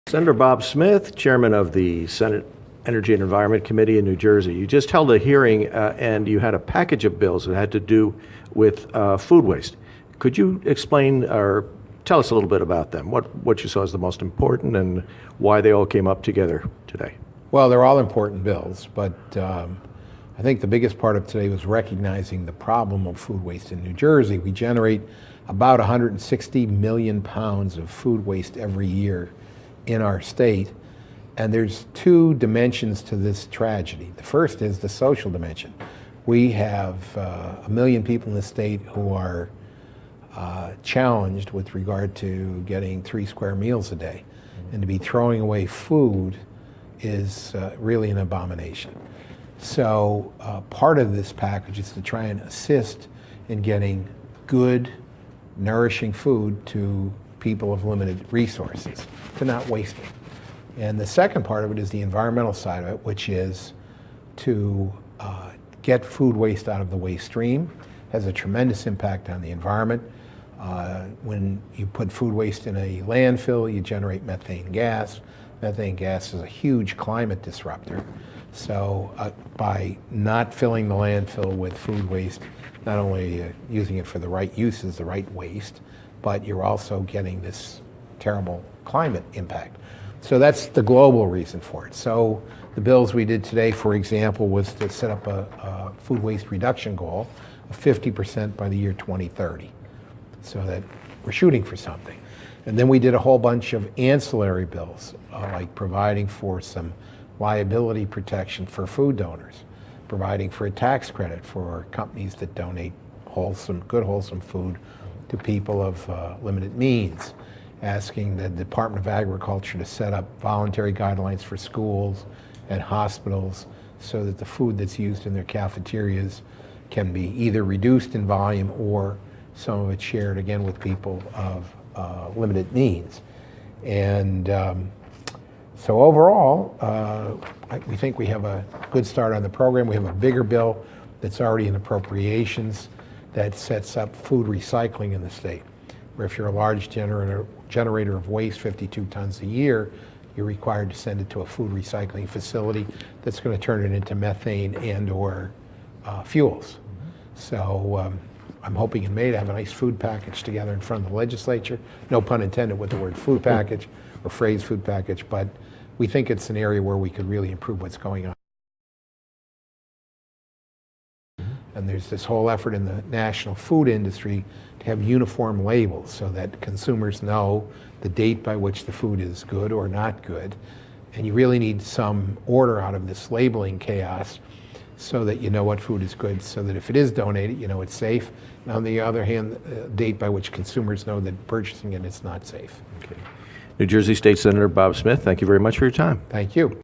Senator Bob Smith, Chairman of the Senate Energy and Environment Committee in New Jersey. You just held a hearing and you had a package of bills that had to do with food waste. Could you explain or tell us a little bit about them, what you saw as the most important and why they all came up together today? Well, they're all important bills, but I think the biggest part of today was recognizing the problem of food waste in New Jersey. We generate about 160 million pounds of food waste every year in our state, and there's two dimensions to this tragedy. The first is the social dimension. We have 1 million people in the state who are challenged with regard to getting 3 square meals a day, and to be throwing away food is really an abomination. So part of this package is to try and assist in getting good, nourishing food to people of limited resources, to not waste it. And the second part of it is the environmental side of it, which is to get food waste out of the waste stream. It has a tremendous impact on the environment. When you put food waste in a landfill, you generate methane gas. Methane gas is a huge climate disruptor. So by not filling the landfill with food waste, not only using it for the right uses, the right waste, but you're also getting this terrible climate impact. So that's the global reason for it. So the bills we did today, for example, was to set up a food waste reduction goal of 50% by the year 2030, so that we're shooting for something. And then we did a whole bunch of ancillary bills, like providing for some liability protection for food donors, providing for a tax credit for companies that donate good wholesome food to people of limited means, asking the Department of Agriculture to set up voluntary guidelines for schools and hospitals so that the food that's used in their cafeterias can be either reduced in volume or some of it shared again with people of limited means. And so overall, we think we have a good start on the program. We have a bigger bill that's already in appropriations that sets up food recycling in the state, where if you're a large generator of waste, 52 tons a year, you're required to send it to a food recycling facility that's going to turn it into methane and or fuels. So I'm hoping in May to have a nice food package together in front of the legislature. No pun intended with the word food package or phrase food package, but we think it's an area where we could really improve what's going on. And there's this whole effort in the national food industry to have uniform labels so that consumers know the date by which the food is good or not good. And you really need some order out of this labeling chaos so that you know what food is good, so that if it is donated, you know it's safe. And on the other hand, the date by which consumers know that purchasing it is not safe. Okay. New Jersey State Senator Bob Smith, thank you very much for your time. Thank you.